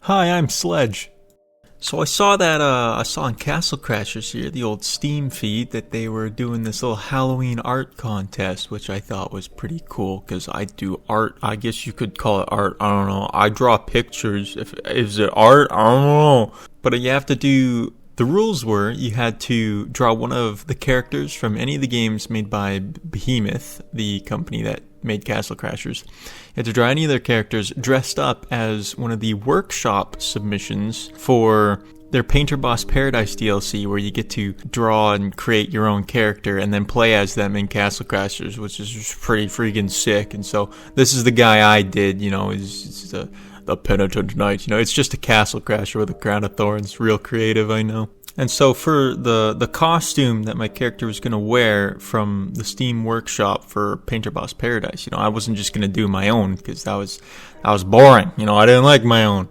Hi, I'm Sledge. So I saw on Castle Crashers here, the old Steam feed, that they were doing this little Halloween art contest, which I thought was pretty cool, because I do art. I guess you could call it art. I don't know. I draw pictures. Is it art? I don't know. But you have to do... The rules were you had to draw one of the characters from any of the games made by Behemoth, the company that made Castle Crashers. You had to draw any of their characters dressed up as one of the workshop submissions for their Painter Boss Paradise DLC, where you get to draw and create your own character and then play as them in Castle Crashers, which is pretty freaking sick. And so this is the guy I did, is the Penitent Knight. It's just a Castle Crasher with a crown of thorns. Real creative, I know. And so for the costume that my character was going to wear from the Steam workshop for Painter Boss Paradise, I wasn't just going to do my own, because that was boring. I didn't like my own.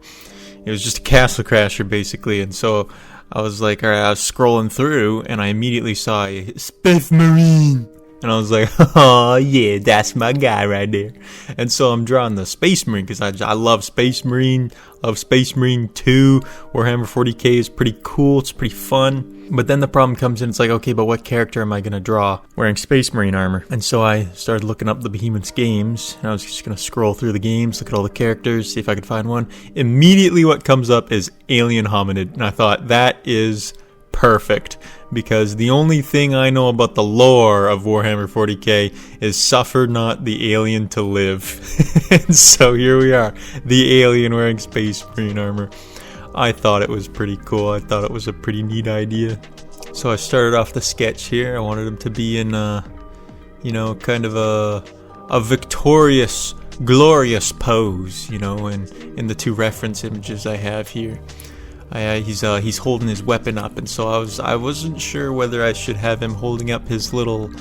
It was just a Castle Crasher, basically. And so I was like, all right, I was scrolling through, and I immediately saw a Space Marine. And I was like, oh yeah, that's my guy right there. And so I'm drawing the Space Marine, because I love Space Marine. Love Space Marine 2. Wurhummer 40k is pretty cool. It's pretty fun. But then the problem comes in. It's like, okay, but what character am I going to draw wearing Space Marine armor? And so I started looking up the Behemoth's games. And I was just going to scroll through the games, look at all the characters, see if I could find one. Immediately what comes up is Alien Hominid. And I thought, that is perfect, because the only thing I know about the lore of Warhammer 40k is suffer not the alien to live. And so here we are, the alien wearing Space Marine armor. I thought it was pretty cool. I thought it was a pretty neat idea. So I started off the sketch here. I wanted him to be in kind of a victorious, glorious pose, and in the two reference images I have here. He's holding his weapon up, and so I wasn't sure whether I should have him holding up his little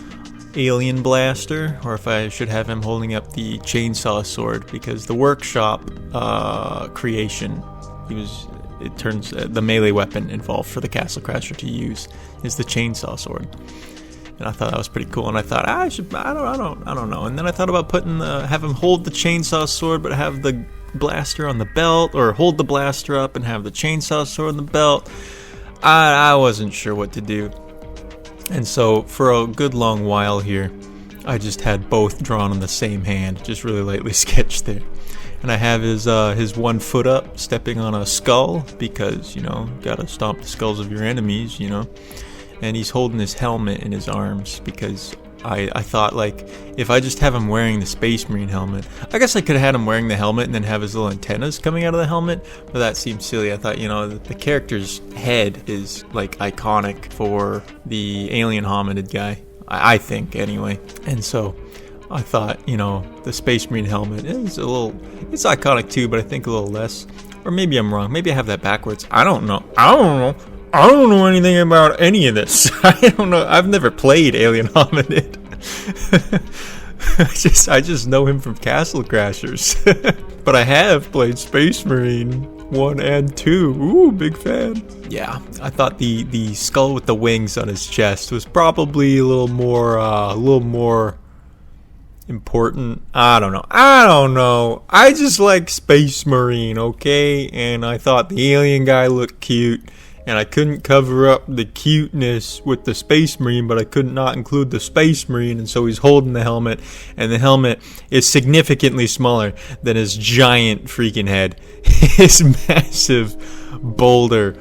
alien blaster, or if I should have him holding up the chainsaw sword, because the workshop creation, it turns the melee weapon involved for the Castle Crasher to use is the chainsaw sword. And I thought that was pretty cool, and I thought I don't know. And then I thought about have him hold the chainsaw sword, but have the blaster on the belt, or hold the blaster up and have the chainsaw sword on the belt. I wasn't sure what to do. And so for a good long while here, I just had both drawn on the same hand, just really lightly sketched there. And I have his 1 foot up, stepping on a skull, because, gotta stomp the skulls of your enemies, And he's holding his helmet in his arms, because I thought, like, if I just have him wearing the Space Marine helmet, I guess I could have had him wearing the helmet and then have his little antennas coming out of the helmet, but that seemed silly. I thought, the character's head is, like, iconic for the alien hominid guy, I think, anyway. And so I thought, the Space Marine helmet is it's iconic too, but I think a little less. Or maybe I'm wrong. Maybe I have that backwards. I don't know. I don't know anything about any of this. I don't know. I've never played Alien Hominid. I just know him from Castle Crashers. But I have played Space Marine 1 and 2. Ooh, big fan. Yeah, I thought the skull with the wings on his chest was probably a little more important. I don't know. I just like Space Marine, okay? And I thought the alien guy looked cute. And I couldn't cover up the cuteness with the Space Marine, but I could not include the Space Marine, and so he's holding the helmet, and the helmet is significantly smaller than his giant freaking head. His massive boulder.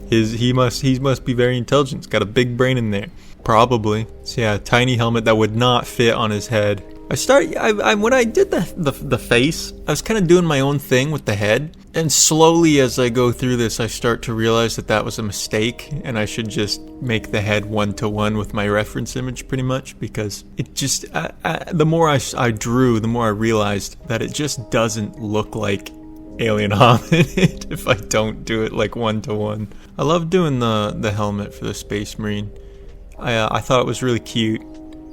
He must be very intelligent. He's got a big brain in there. Probably. So yeah, a tiny helmet that would not fit on his head. When I did the face, I was kind of doing my own thing with the head, and slowly as I go through this, I start to realize that was a mistake, and I should just make the head 1-to-1 with my reference image, pretty much, because it just, the more I drew, the more I realized that it just doesn't look like Alien Hominid if I don't do it like 1-to-1. I love doing the helmet for the Space Marine. I thought it was really cute.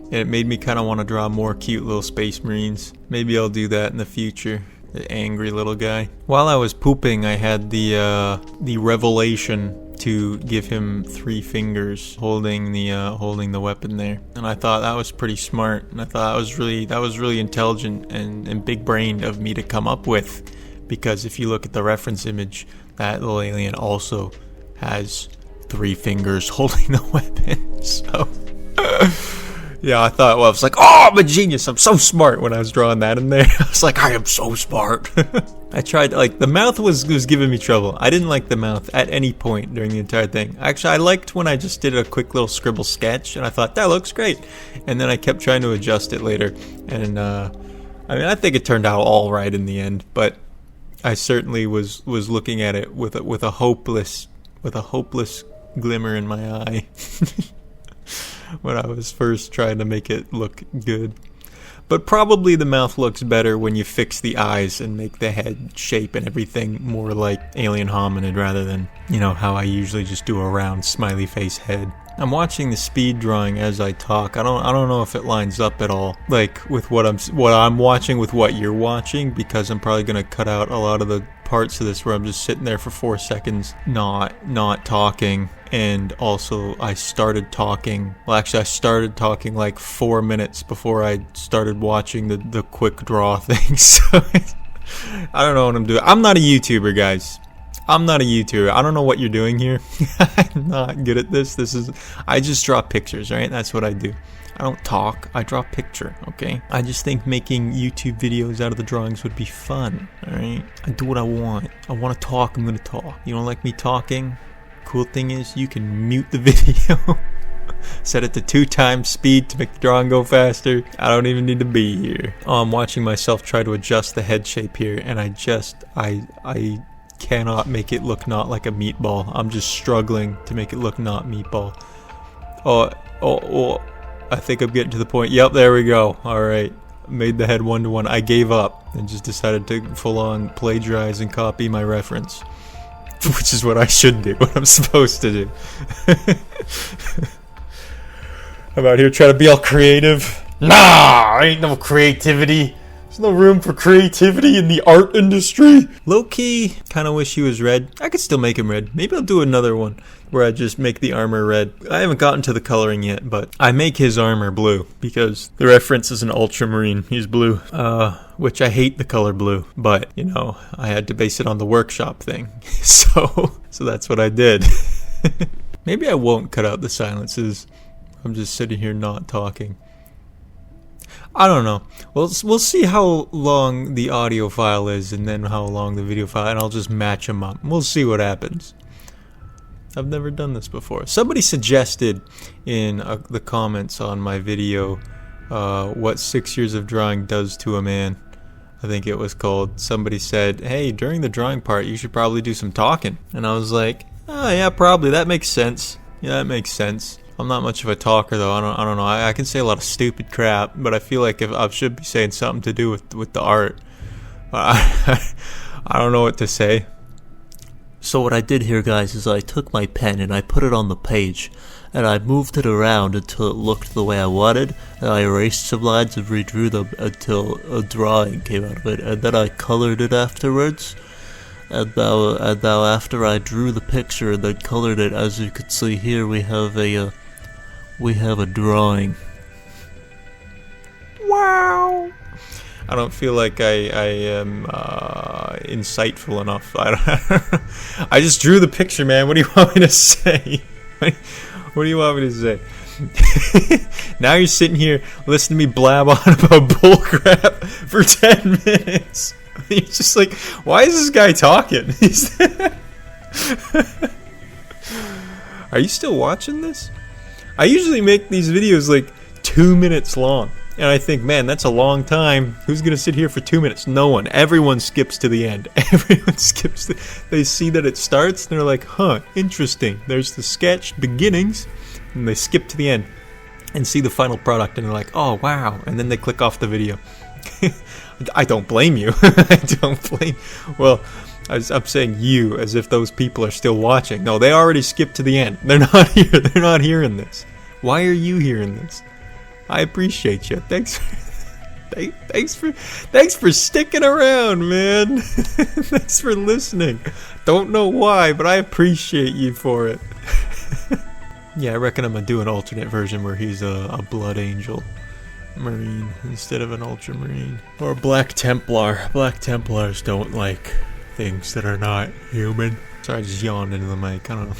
And it made me kind of want to draw more cute little Space Marines. Maybe I'll do that in the future. The angry little guy. While I was pooping, I had the revelation to give him 3 fingers holding the weapon there, and I thought that was pretty smart. And I thought that was really intelligent and big brained of me to come up with, because if you look at the reference image, that little alien also has 3 fingers holding the weapon. So yeah, I thought, well, I was like, oh, I'm a genius. I'm so smart when I was drawing that in there. I was like, I am so smart. I tried, like, the mouth was giving me trouble. I didn't like the mouth at any point during the entire thing. Actually, I liked when I just did a quick little scribble sketch, and I thought, that looks great. And then I kept trying to adjust it later. And, I mean, I think it turned out all right in the end, but I certainly was looking at it with a hopeless glimmer in my eye. When I was first trying to make it look good. But probably the mouth looks better when you fix the eyes and make the head shape and everything more like alien hominid rather than, you know, how I usually just do a round smiley face head. I'm watching the speed drawing as I talk. I don't know if it lines up at all, like with what I'm watching with what you're watching, because I'm probably gonna cut out a lot of the parts of this where I'm just sitting there for 4 seconds not talking. And also I started talking, well, actually I started talking like 4 minutes before I started watching the quick draw thing. So I don't know what I'm doing. I'm not a YouTuber, guys. I'm not a YouTuber. I don't know what you're doing here. I'm not good at this. I just draw pictures, right? That's what I do. I don't talk, I draw picture, okay? I just think making YouTube videos out of the drawings would be fun, alright? I do what I want. I want to talk, I'm gonna talk. You don't like me talking? Cool thing is, you can mute the video. Set it to 2 times speed to make the drawing go faster. I don't even need to be here. Oh, I'm watching myself try to adjust the head shape here, and I cannot make it look not like a meatball. I'm just struggling to make it look not meatball. Oh, I think I'm getting to the point. Yep, there we go. Alright. Made the head 1-to-1. I gave up and just decided to full on plagiarize and copy my reference. Which is what I should do, what I'm supposed to do. I'm out here trying to be all creative. Nah, ain't no creativity. There's no room for creativity in the art industry. Low-key, kinda wish he was red. I could still make him red. Maybe I'll do another one where I just make the armor red. I haven't gotten to the coloring yet, but I make his armor blue because the reference is an ultramarine. He's blue. Which I hate the color blue, but, you know, I had to base it on the workshop thing. So that's what I did. Maybe I won't cut out the silences. I'm just sitting here not talking. I don't know. We'll see how long the audio file is and then how long the video file, and I'll just match them up. We'll see what happens. I've never done this before. Somebody suggested in the comments on my video what 6 years of drawing does to a man. I think it was called. Somebody said, hey, during the drawing part, you should probably do some talking. And I was like, oh, yeah, probably. That makes sense. Yeah, that makes sense. I'm not much of a talker, though. I don't know. I can say a lot of stupid crap, but I feel like if I should be saying something to do with the art. I don't know what to say. So what I did here, guys, is I took my pen and I put it on the page, and I moved it around until it looked the way I wanted, and I erased some lines and redrew them until a drawing came out of it, and then I colored it afterwards. And now after I drew the picture and then colored it, as you can see here, we have a drawing. Wow! I don't feel like I am insightful enough. I just drew the picture, man. What do you want me to say? What do you want me to say? Now you're sitting here listening to me blab on about bullcrap for 10 minutes. You're just like, why is this guy talking? Are you still watching this? I usually make these videos like 2 minutes long. And I think, man, that's a long time. Who's going to sit here for 2 minutes? No one. Everyone skips to the end. Everyone skips. They see that it starts, and they're like, huh, interesting. There's the sketch beginnings, and they skip to the end and see the final product, and they're like, oh, wow. And then they click off the video. I don't blame you. I don't blame. Well, I'm saying you as if those people are still watching. No, they already skipped to the end. They're not here. They're not hearing this. Why are you hearing this? I appreciate you. Thanks for sticking around, man. Thanks for listening. Don't know why, but I appreciate you for it. Yeah, I reckon I'm gonna do an alternate version where he's a blood angel. Marine instead of an ultramarine. Or Black Templar. Black Templars don't like things that are not human. Sorry, I just yawned into the mic. I don't know.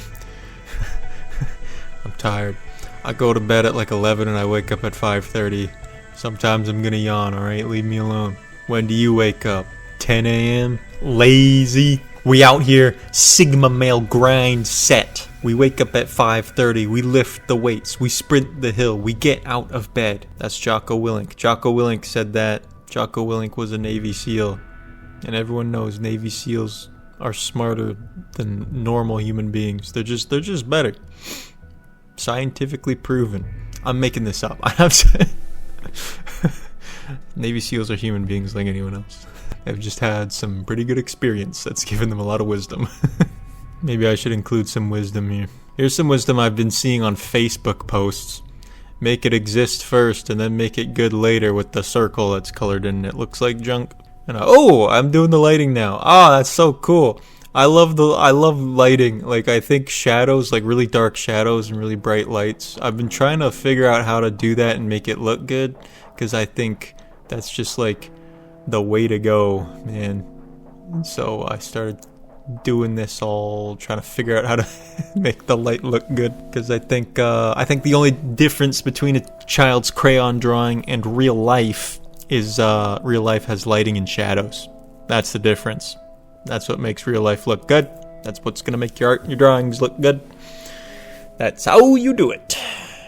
I'm tired. I go to bed at like 11 and I wake up at 5:30. Sometimes I'm gonna yawn, alright? Leave me alone. When do you wake up? 10 a.m.? Lazy. We out here, Sigma male grind set. We wake up at 5:30, we lift the weights, we sprint the hill, we get out of bed. That's Jocko Willink. Jocko Willink said that. Jocko Willink was a Navy SEAL. And everyone knows Navy SEALs are smarter than normal human beings. They're just better. Scientifically proven. I'm making this up. Navy SEALs are human beings like anyone else. They've just had some pretty good experience that's given them a lot of wisdom. Maybe I should include some wisdom here. Here's some wisdom I've been seeing on Facebook posts. Make it exist first and then make it good later with the circle that's colored in. It looks like junk. And I'm doing the lighting now. That's so cool. I love lighting. Like, I think shadows, like really dark shadows and really bright lights. I've been trying to figure out how to do that and make it look good, because I think that's just like the way to go, man. And so I started doing this, all trying to figure out how to make the light look good, because I think the only difference between a child's crayon drawing and real life is real life has lighting and shadows. That's the difference. That's what makes real life look good. That's what's gonna make your art and your drawings look good. That's how you do it.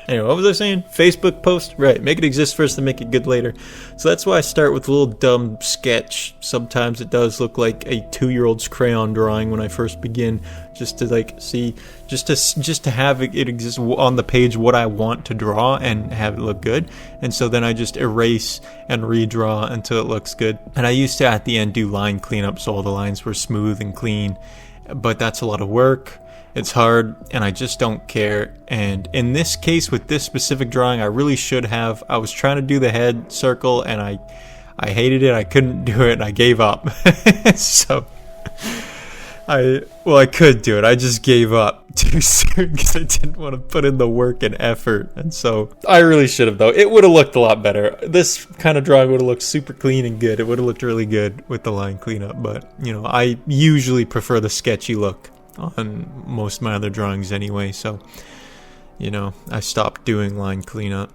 Anyway, what was I saying? Facebook post? Right, make it exist first and make it good later. So that's why I start with a little dumb sketch. Sometimes it does look like a 2-year-old's crayon drawing when I first begin, just to like see, just to have it exist on the page what I want to draw and have it look good. And so then I just erase and redraw until it looks good. And I used to at the end do line cleanup so all the lines were smooth and clean, but that's a lot of work. It's hard, and I just don't care. And in this case, with this specific drawing, I really should have. I was trying to do the head circle, and I hated it. I couldn't do it, and I gave up. So, I could do it. I just gave up too soon because I didn't want to put in the work and effort. And so, I really should have, though. It would have looked a lot better. This kind of drawing would have looked super clean and good. It would have looked really good with the line cleanup. But, I usually prefer the sketchy look on most of my other drawings anyway, so I stopped doing line cleanup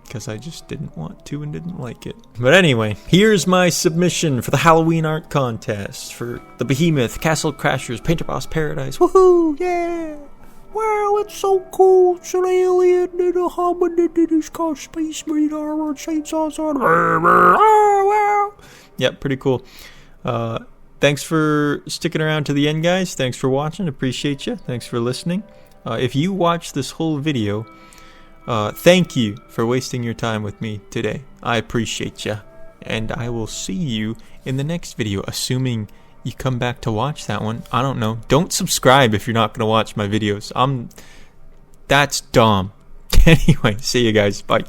because I just didn't want to and didn't like it. But anyway, here's my submission for the Halloween art contest for the Behemoth, Castle Crashers, Painter Boss Paradise. Woohoo! Yeah! Wow, it's so cool. It's an alien and a hominid and he's got space marine armor and chainsaws on. Wow! Yep, pretty cool. Thanks for sticking around to the end, guys. Thanks for watching. Appreciate you. Thanks for listening. If you watched this whole video, thank you for wasting your time with me today. I appreciate you. And I will see you in the next video, assuming you come back to watch that one. I don't know. Don't subscribe if you're not going to watch my videos. That's dumb. Anyway, see you guys. Bye.